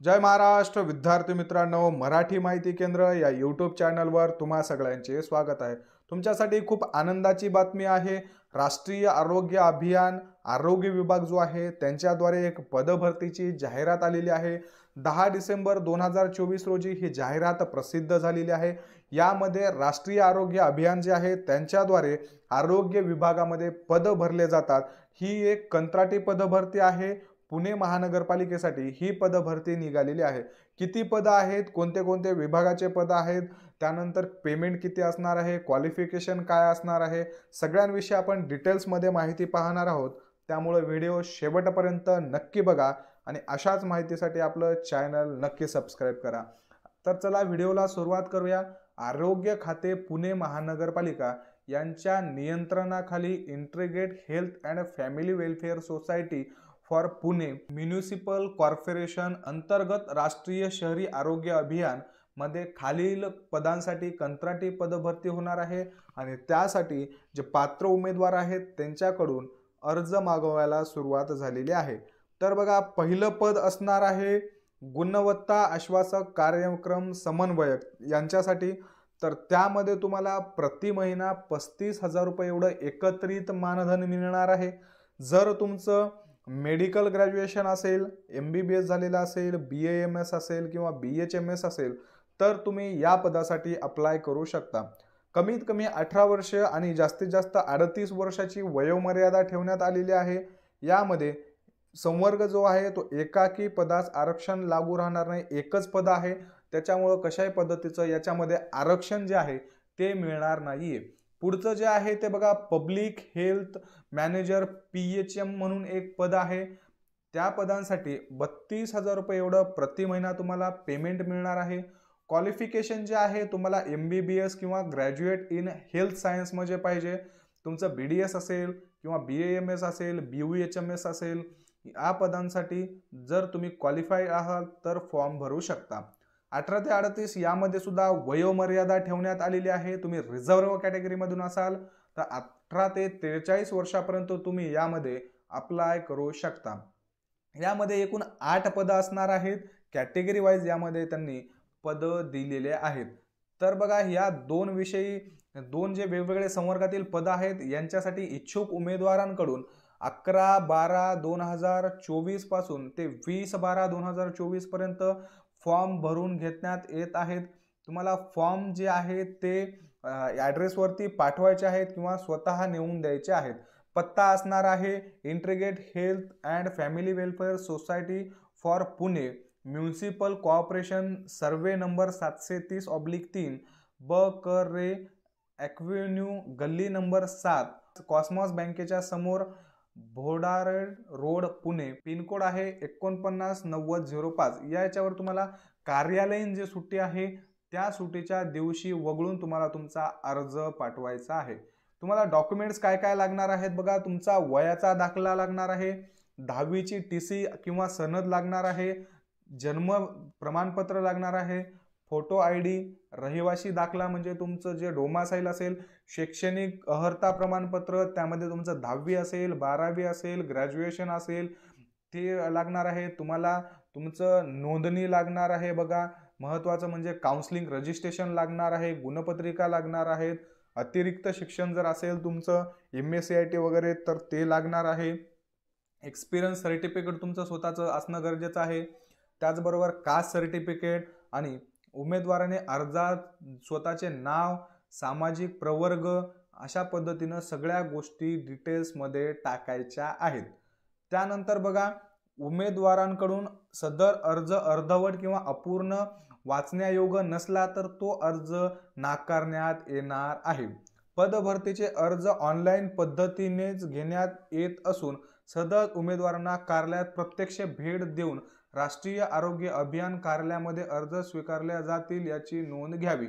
जय महाराष्ट्र विद्यार्थी मित्रांनो, मराठी माहिती केंद्र या यूट्यूब चॅनलवर तुम्हा सगळ्यांचे स्वागत आहे। तुमच्यासाठी खूप आनंदाची बातमी आहे। राष्ट्रीय आरोग्य अभियान आरोग्य विभाग जो आहे त्यांच्याद्वारे एक पदभरतीची जाहिरात आलेली आहे। 10 डिसेंबर 2024 रोजी ही जाहिरात प्रसिद्ध झालेली आहे। यामध्ये राष्ट्रीय आरोग्य अभियान जे आहे त्यांच्याद्वारे आरोग्य विभागामध्ये पद भरले जातात। ही एक कंत्राटी पदभरती आहे। पुणे महानगरपालिकेसाठी ही पद भरती निघालेली आहे। किती पद आहेत, कोणते कोणते विभागाचे पद आहेत, त्यानंतर पेमेंट किती असणार आहे, क्वालिफिकेशन काय असणार आहे, सगळ्यांविषयी आपण डिटेल्स मध्ये माहिती पाहणार आहोत। त्यामुळे व्हिडिओ शेवटपर्यंत नक्की बघा आणि अशाच माहितीसाठी आपलं चॅनल नक्की सबस्क्राइब करा। तर चला व्हिडिओला सुरुवात करूया। आरोग्य खाते पुणे महानगरपालिका यांच्या नियंत्रणाखाली integrated health and family welfare society for Pune municipal corporation अंतर्गत राष्ट्रीय शहरी आरोग्य अभियान मध्ये खालील पदांसाठी कंत्राटी पदभरती होणार आहे आणि त्यासाठी जे पात्र उमेदवार आहेत त्यांच्याकडून अर्ज मागवायला सुरुवात झालेली आहे। तर बघा, पहिलं पद असणार आहे गुणवत्ता आश्वासक कार्यक्रम समन्वयक यांच्यासाठी। तर त्यामध्ये तुम्हाला प्रति महिना 35,000 रुपये एवढं एकत्रित मानधन मिळणार आहे। जर तुमचं मेडिकल ग्रॅज्युएशन असेल, MBBS झालेला असेल, BAMS असेल किंवा BHMS असेल तर तुम्ही या पदासाठी अप्लाय करू शकता। कमीत कमी 18 वर्ष आणि जास्तीत जास्त 38 वर्षाची वयोमर्यादा ठेवण्यात आलेली आहे। यामध्ये संवर्ग जो आहे तो एकाकी पदास आरक्षण लागू राहणार नाही, एकच पद आहे। त्याच्यामुळे कशाही पद्धतीचं याच्यामध्ये आरक्षण जे आहे ते मिळणार नाहीये। पुढचं जे आहे ते बघा, पब्लिक हेल्थ मॅनेजर PHM म्हणून एक पद आहे। त्या पदांसाठी 32,000 रुपये एवढं प्रति महिना तुम्हाला पेमेंट मिळणार आहे। क्वालिफिकेशन जे आहे तुम्हाला MBBS किंवा ग्रॅज्युएट इन हेल्थ सायन्स मध्ये पाहिजे। तुमचं BDS असेल किंवा BAMS असेल, BUHMS असेल, या पदांसाठी जर तुम्ही क्वालिफाईड आहात तर फॉर्म भरू शकता। 18 ते 38 यामध्ये सुद्धा वयोमर्यादा ठेवण्यात आलेली आहे। तुम्ही रिझर्व्ह कॅटेगरी मधून असाल तर 18 ते 43 वर्षापर्यंत तुम्ही यामध्ये अप्लाय करू शकता। यामध्ये एकूण 8 पद असणार आहेत। कॅटेगरी वाईज यामध्ये त्यांनी पद दिलेले आहेत। तर बघा, या दोन जे वेगवेगळे संवर्गातील पद आहेत यांच्यासाठी इच्छुक उमेदवारांकडून 11/12/2024 पासून ते 20/12/2024 पर्यंत फॉर्म भरून घेण्यात येत आहेत। तुम्हाला फॉर्म जे आहे ते ॲड्रेस वरती पाठवायचे आहेत किंवा स्वतः नेऊन द्यायचे आहेत। पत्ता असणार आहे integrated health and family welfare society for Pune municipal corporation, survey number 730/3, ब.क.रे ॲव्हेन्यू, गल्ली नंबर 7, कॉस्मॉस बँकेच्या समोर, भोडार रोड, पुणे। पिनकोड आहे 499005। याच्यावर तुम्हाला कार्यालयीन जी सुट्टी आहे त्या सुट्टीच्या दिवशी वगळून तुम्हाला तुमचा अर्ज पाठवायचा आहे। तुम्हाला डॉक्युमेंट्स काय काय लागणार आहेत बघा, तुमचा वयाचा दाखला लागणार आहे, 10वीची TC किंवा सनद लागणार आहे, जन्म प्रमाणपत्र लागणार आहे, फोटो ID, रहिवासी दाखला म्हणजे तुमचं जे डोमासाईल असेल, शैक्षणिक अर्हता प्रमाणपत्र त्यामध्ये तुमचं 10वी असेल, 12वी असेल, ग्रॅज्युएशन असेल ते लागणार आहे। तुम्हाला तुमचं नोंदणी लागणार आहे बघा, महत्त्वाचं म्हणजे काउन्सिलिंग रजिस्ट्रेशन लागणार आहे, गुणपत्रिका लागणार आहेत, अतिरिक्त शिक्षण जर असेल तुमचं MSCIT वगैरे तर ते लागणार आहे, एक्सपिरियन्स सर्टिफिकेट तुमचं स्वतःचं असणं गरजेचं आहे, त्याचबरोबर कास्ट सर्टिफिकेट आणि उमेदवाराने अर्जात स्वतःचे नाव, सामाजिक प्रवर्ग अशा पद्धतीनं सगळ्या गोष्टी डिटेल्समध्ये टाकायच्या आहेत। त्यानंतर बघा, उमेदवारांकडून सदर अर्ज अर्धवट किंवा अपूर्ण वाचण्यायोग्य नसला तर तो अर्ज नाकारण्यात येणार आहे। पदभरतीचे अर्ज ऑनलाईन पद्धतीनेच घेण्यात येत असून सदर उमेदवारांना कार्यालयात प्रत्यक्ष भेट देऊन राष्ट्रीय आरोग्य अभियान कार्यालयामध्ये अर्ज स्वीकारले जातील याची नोंद घ्यावी।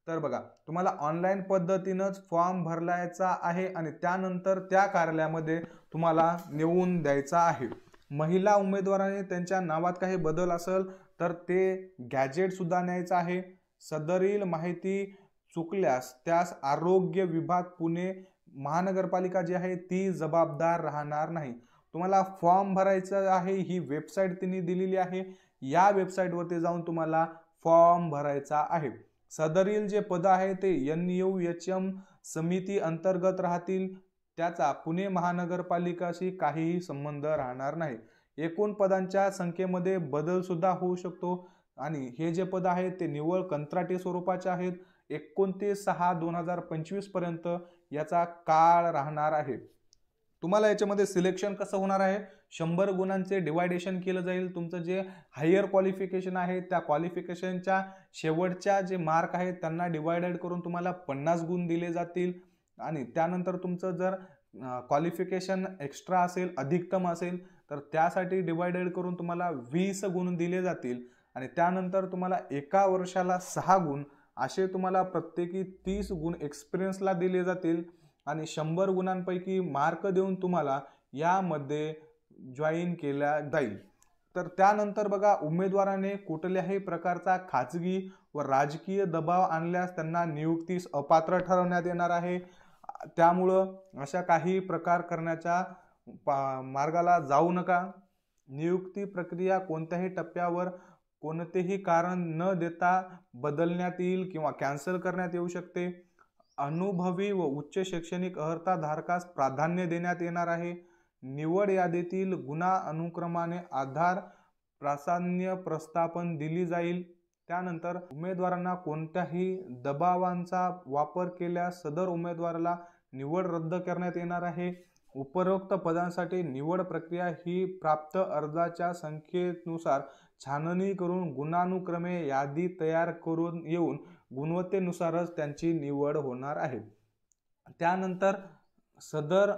तर बघा, तुम्हाला ऑनलाईन पद्धतीनेच फॉर्म भरायचा आहे आणि त्यानंतर त्या कार्यालयामध्ये तुम्हाला नेऊन द्यायचा आहे। महिला उमेदवारांनी त्यांच्या नावात काही बदल असेल तर ते गॅजेट सुद्धा न्यायचं आहे। सदरील माहिती चुकल्यास त्यास आरोग्य विभाग पुणे महानगरपालिका जी आहे ती जबाबदार राहणार नाही। तुम्हाला फॉर्म भरायचा आहे, ही वेबसाईट त्यांनी दिलेली आहे। या वेबसाईटवरती जाऊन तुम्हाला फॉर्म भरायचा आहे। सदरील जे पद आहे ते NUHM समिती अंतर्गत राहतील, त्याचा पुणे महानगरपालिकाशी काहीही संबंध राहणार नाही। एकूण पदांच्या संख्येमध्ये बदल सुद्धा होऊ शकतो आणि हे जे पद आहेत ते निव्वळ कंत्राटी स्वरूपाचे आहेत। 29/6/2025 पर्यंत याचा काळ राहणार आहे। तुम्हाला याच्यामध्ये सिलेक्शन कसं होणार आहे, 100 गुणांचे डिवायडेशन केलं जाईल। तुमचं जे हायर क्वालिफिकेशन आहे त्या क्वालिफिकेशनच्या शेवटच्या जे मार्क आहेत त्यांना डिवायडेड करून तुम्हाला 50 गुण दिले जातील आणि त्यानंतर तुमचं जर क्वालिफिकेशन एक्स्ट्रा असेल, अधिकतम असेल तर त्यासाठी डिवायडेड करून तुम्हाला 20 गुण दिले जातील आणि त्यानंतर तुम्हाला एका वर्षाला 6 गुण असे तुम्हाला प्रत्येकी 30 गुण एक्सपिरियन्सला दिले जातील आणि 100 गुणांपैकी मार्क देऊन तुम्हाला यामध्ये जॉईन केल्या जाईल। तर त्यानंतर बघा, उमेदवाराने कुठल्याही प्रकारचा खाजगी व राजकीय दबाव आणल्यास त्यांना नियुक्तीस अपात्र ठरवण्यात येणार आहे। त्यामुळं अशा काही प्रकार करण्याच्या मार्गाला जाऊ नका। नियुक्ती प्रक्रिया कोणत्याही टप्प्यावर कोणतेही कारण न देता बदलण्यात येईल किंवा कॅन्सल करण्यात येऊ शकते। अनुभवी व उच्च शैक्षणिक अर्हता धारकास प्राधान्य देण्यात येणार आहे। निवड यादीतील गुणा अनुक्रमाने आधार प्राधान्य प्रस्थापन दिली जाईल। त्यानंतर उमेदवारांना कोणत्याही दबावांचा वापर केल्यास सदर उमेदवाराला निवड रद्द करण्यात येणार आहे। उपरोक्त पदांसाठी निवड प्रक्रिया ही प्राप्त अर्जाच्या संख्येनुसार छाननी करून गुणानुक्रमे यादी तयार करून येऊन गुणवत्तेनुसारच त्यांची निवड होणार आहे। त्यानंतर सदर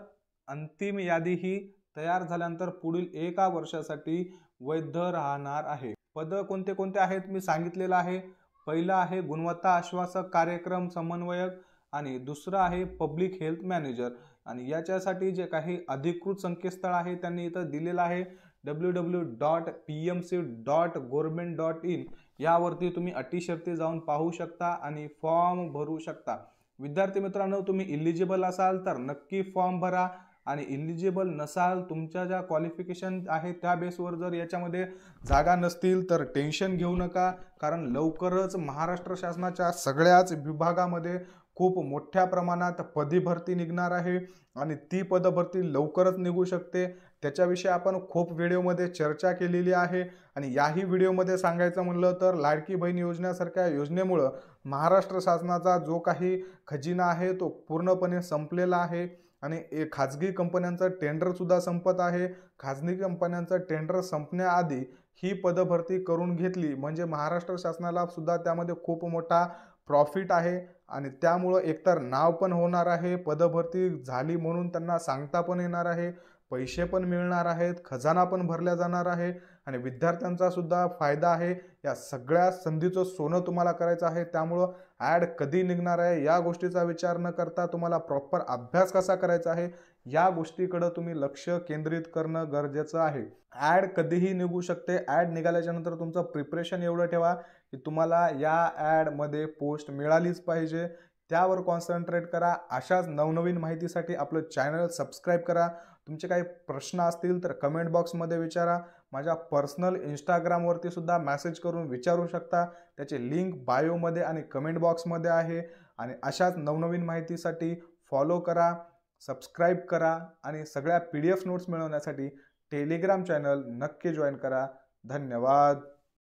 अंतिम यादी ही तयार झाल्यानंतर पुढील 1 वर्षासाठी वैध राहणार आहे। पद कोणते कोणते आहेत मी सांगितलेलं आहे। पहिला आहे गुणवत्ता आश्वासक कार्यक्रम समन्वयक आणि दुसरा आहे पब्लिक हेल्थ मॅनेजर आणि याच्यासाठी जे काही अधिकृत संकेतस्थळ आहे त्यांनी इथं दिलेलं आहे www.pmc.government.in यावरती तुम्ही अटी शर्ती जाऊन पाहू शकता आणि फॉर्म भरू शकता। विद्यार्थी मित्रांनो, तुम्ही इलिजिबल असाल तर नक्की फॉर्म भरा आणि इलिजिबल नसाल, तुमच्या ज्या क्वालिफिकेशन आहे त्या बेसवर जर याच्यामध्ये जागा नसतील तर टेन्शन घेऊ नका, कारण लवकरच महाराष्ट्र शासनाच्या सगळ्याच विभागामध्ये खूप मोठ्या प्रमाणात पदी भरती निघणार आहे आणि ती पदभरती लवकरच निघू शकते। त्याच्याविषयी आपण खूप व्हिडिओमध्ये चर्चा केलेली आहे आणि याही व्हिडिओमध्ये सांगायचं म्हणलं तर लाडकी बहीण योजनेसारख्या योजनेमुळे महाराष्ट्र शासनाचा जो काही खजिना आहे तो पूर्णपणे संपलेला आहे आणि खाजगी कंपन्यांचं टेंडर सुद्धा संपत आहे। खाजगी कंपन्यांचं टेंडर संपण्याआधी ही पदभरती करून घेतली म्हणजे महाराष्ट्र शासनाला सुद्धा त्यामध्ये खूप मोठा प्रॉफिट आहे आणि त्यामुळं एकतर नाव पण होणार आहे, पदभरती झाली म्हणून त्यांना सांगता पण येणार आहे, पैसे पण मिळणार आहेत, खजाना पण भरला जाणार आहे आणि विद्यार्थ्यांचा सुद्धा फायदा आहे। या सगळ्या संधीचं सोनं तुम्हाला करायचं आहे। त्यामुळं ॲड कधी निघणार आहे या गोष्टीचा विचार न करता तुम्हाला प्रॉपर अभ्यास कसा करायचा आहे या गोष्टीकडे तुम्ही लक्ष केंद्रित करणं गरजेचं आहे। ॲड कधीही निघू शकते। ॲड निघाल्याच्या नंतर तुमचं प्रिपरेशन एवढं ठेवा की तुम्हाला या ॲडमध्ये पोस्ट मिळालीच पाहिजे, त्यावर कॉन्सन्ट्रेट करा। अशाच नवनवीन माहितीसाठी आपलं चॅनल सबस्क्राईब करा। तुमचे काही प्रश्न असतील तर कमेंट बॉक्समध्ये विचारा। माझ्या पर्सनल इंस्टाग्रामवरती सुद्धा मेसेज करून विचारू शकता, त्याची लिंक बायोमध्ये आणि कमेंट बॉक्समध्ये आहे। आणि अशाच नवनवीन माहितीसाठी फॉलो करा, सबस्क्राईब करा आणि सगळ्या PDF नोट्स मिळवण्यासाठी टेलिग्राम चॅनल नक्की जॉईन करा। धन्यवाद।